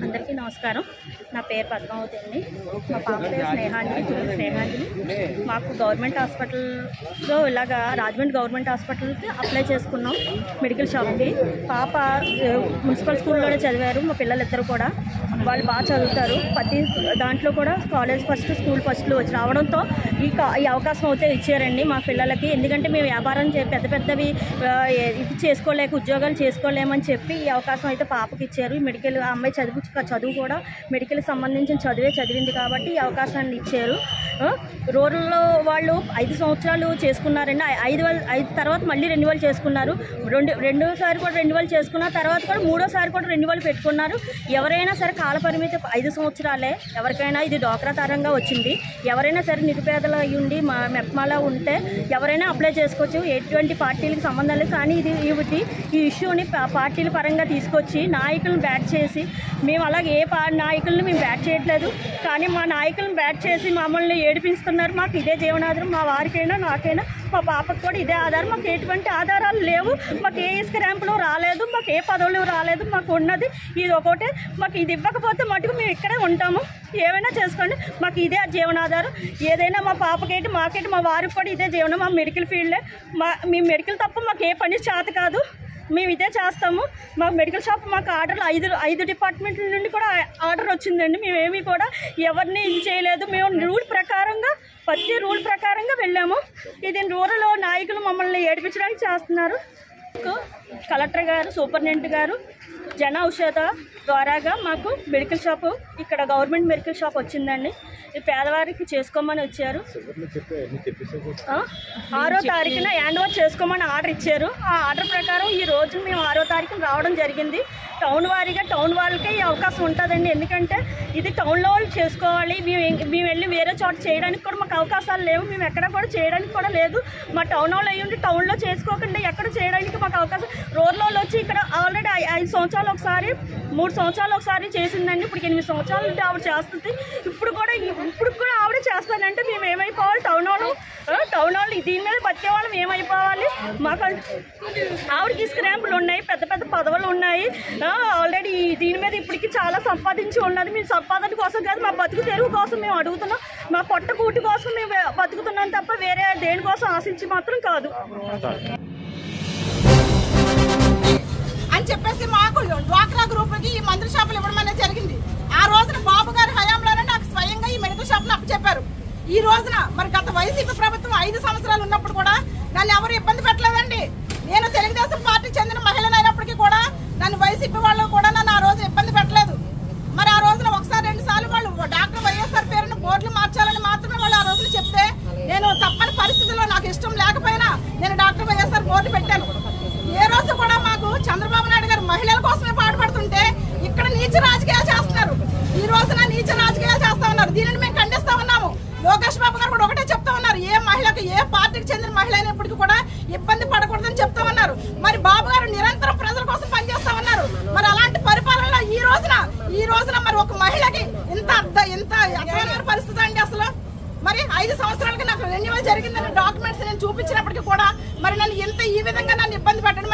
అందరికీ నమస్కారం. నా పేరు పద్మావతి అండి. మా పాప పేరు స్నేహాంజలి. మాకు గవర్నమెంట్ హాస్పిటల్లో ఇలాగా రాజమండ్రి గవర్నమెంట్ హాస్పిటల్కి అప్లై చేసుకున్నాం మెడికల్ షాప్కి. పాప మున్సిపల్ స్కూల్లోనే చదివారు. మా పిల్లలిద్దరు కూడా వాళ్ళు బాగా చదువుతారు. ప్రతి దాంట్లో కూడా కాలేజ్ ఫస్ట్, స్కూల్ ఫస్ట్లో వచ్చి రావడంతో ఈ అవకాశం అయితే ఇచ్చారండి మా పిల్లలకి. ఎందుకంటే మేము వ్యాపారం పెద్దవి ఇది చేసుకోలేక ఉద్యోగాలు చేసుకోలేమని చెప్పి ఈ అవకాశం అయితే పాపకి ఇచ్చారు. మెడికల్ ఆ అమ్మాయి చదువు కూడా మెడికల్కి సంబంధించిన చదివింది కాబట్టి ఈ అవకాశాన్ని ఇచ్చారు. రూరల్లో వాళ్ళు 5 సంవత్సరాలు చేసుకున్నారండి. 5 తర్వాత మళ్ళీ రెన్యువల్ చేసుకున్నారు. రెండోసారి కూడా రెన్యువల్ చేసుకున్న తర్వాత కూడా మూడోసారి కూడా రెన్యువల్ పెట్టుకున్నారు. ఎవరైనా సరే కాల పరిమితి 5 సంవత్సరాలే. ఎవరికైనా ఇది డోక్రా తరంగా వచ్చింది. ఎవరైనా సరే నిరుపేదలు అయ్యుండి మెప్మాలా ఉంటే ఎవరైనా అప్లై చేసుకోవచ్చు. ఎటువంటి పార్టీలకు సంబంధం లేదు. కానీ ఈ ఇష్యూని పార్టీల పరంగా తీసుకొచ్చి నాయకులను బ్యాట్ చేసి మేము అలాగే నాయకులను మేము బ్యాట్ చేయట్లేదు. కానీ మా నాయకులను బ్యాట్ చేసి మమ్మల్ని ఏడిపిస్తున్నారు. మాకు ఇదే జీవనాధారం. మా వారికైనా నాకైనా మా పాపకు కూడా ఇదే ఆధారం. మాకు ఎటువంటి ఆధారాలు లేవు. మాకు ఏ ఇసుక ర్యాంపులు రాలేదు. మాకు ఏ పదవులు రాలేదు. మాకు ఉన్నది ఇది ఒకటే. మాకు ఇది ఇవ్వకపోతే మటుకు మేము ఇక్కడే ఉంటాము. ఏమైనా చేసుకోండి. మాకు ఇదే జీవనాధారం. ఏదైనా మా పాపకేంటి మాకేంటి మా వారికి కూడా ఇదే జీవనం. మా మెడికల్ ఫీల్డే. మీ మెడికల్ తప్ప మాకు ఏ పని చేత కాదు. మేము ఇదే చేస్తాము. మా మెడికల్ షాప్ మాకు ఆర్డర్లు 5 డిపార్ట్మెంట్ల నుండి కూడా ఆర్డర్ వచ్చిందండి. మేమేమీ కూడా ఎవరిని ఇది చేయలేదు. మేము ప్రతి రూల్ ప్రకారంగా వెళ్ళాము. ఇది రూరల్ నాయకులు మమ్మల్ని ఏడిపించడానికి చేస్తున్నారు. కలెక్టర్ గారు, సూపరింటెండెంట్ గారు జన ఔషధ ద్వారాగా మాకు మెడికల్ షాపు ఇక్కడ గవర్నమెంట్ మెడికల్ షాప్ వచ్చిందండి. ఈ పేదవారికి చేసుకోమని వచ్చారు. 6వ తారీఖున హ్యాండ్ ఓవర్ చేసుకోమని ఆర్డర్ ఇచ్చారు. ఆ ఆర్డర్ ప్రకారం ఈ రోజు మేము 6వ తారీఖున రావడం జరిగింది. టౌన్ వారీగా టౌన్ వాళ్ళకే ఈ అవకాశం ఉంటుందండి. ఎందుకంటే ఇది టౌన్లో వాళ్ళు చేసుకోవాలి. మేము వెళ్ళి వేరే చోట చేయడానికి కూడా మాకు అవకాశాలు లేవు. మేము ఎక్కడ కూడా చేయడానికి కూడా లేదు. మా టౌన్ వాళ్ళు అయ్యి ఉండి టౌన్లో చేసుకోకుండా ఎక్కడ చేయడానికి మాకు అవకాశం. రూరల్లో వచ్చి ఇక్కడ ఆల్రెడీ 5 సంవత్సరాలు ఒకసారి, 3 సంవత్సరాలు ఒకసారి చేసిందండి. ఇప్పుడు 8 సంవత్సరాల నుండి ఆవిడ చేస్తుంది. ఇప్పుడు కూడా ఆవిడ చేస్తానంటే మేము ఏమైపోవాలి? టౌన్ వాళ్ళు దీని మీద బతికే వాళ్ళం ఏమైపోవాలి? మాకు ఆవిడకి ఇసుక ర్యాంపులు ఉన్నాయి, పెద్ద పదవులు ఉన్నాయి. ఆల్రెడీ దీని మీద ఇప్పటికి చాలా సంపాదించి ఉన్నది. మేము సంపాదన కోసం కాదు, మా బతుకు తెరువు కోసం మేము అడుగుతున్నాం. మా పొట్ట కూటి కోసం మేము బతుకుతున్నాం తప్ప వేరే దేనికోసం ఆశించి మాత్రం కాదు అని చెప్పేసి మాకు డ్వాక్రా గ్రూప్కి ఈ మందుల షాపులు ఇవ్వడం అనేది జరిగింది. ఆ రోజున బాబు గారి హయాంలోనే నాకు స్వయంగా ఈ మెడికల్ షాపులు అప్పచెప్పారు. ఈ రోజున మరి గత వైసీపీ ప్రభుత్వం 5 సంవత్సరాలు ఉన్నప్పుడు కూడా నన్ను ఎవరు ఇబ్బంది పెట్టలేదండి. నేను తెలుగుదేశం పార్టీ చెందిన మహిళను అయినప్పటికీ కూడా నన్ను వైసీపీ వాళ్ళు కూడా నన్ను ఆ రోజు ఇబ్బంది పెట్టలేదు. మరి ఆ రోజున 1-2 సార్లు వాళ్ళు డాక్టర్ వైఎస్ఆర్ పేరును బోర్డులు మార్చాలని మాత్రమే వాళ్ళు ఆ రోజున చెప్తే నేను తప్పని పరిస్థితుల్లో నాకు ఇష్టం లేకపోయినా నేను డాక్టర్ వైఎస్ఆర్ బోర్డు పెట్టాను. ఏ రోజు కూడా మాకు చంద్రబాబు నాయుడు గారు మహిళల కోసమే పాటుపడుతుంటే ఇక్కడ నీచ రాజకీయాలు చేస్తున్నారు. ఈ రోజున నీచ రాజకీయాలు చేస్తా ఉన్నారు. దీనిని మేము ఖండిస్తా ఉన్నాము. లోకేష్ బాబు గారు కూడా ఒకటే చెప్తా ఉన్నారు, ఏ మహిళకు ఏ పార్టీకి చెందిన మహిళ అయినప్పటికీ కూడా ఇబ్బంది పడకూడదని చెప్తా ఉన్నారు. మరి బాబు గారు నిరంతరం ప్రజల కోసం పనిచేస్తా ఉన్నారు. మరి అలాంటి పరిపాలనలో ఈ రోజున మరి ఒక మహిళకి ఇంత అద్భుతమైన పరిస్థితి అండి. అసలు మరి 5 సంవత్సరాలకి నాకు రెన్యువల్ జరిగిందని డాక్యుమెంట్స్ నేను చూపించినప్పటికీ కూడా మరి నన్ను ఈ విధంగా నన్ను ఇబ్బంది పెట్టడం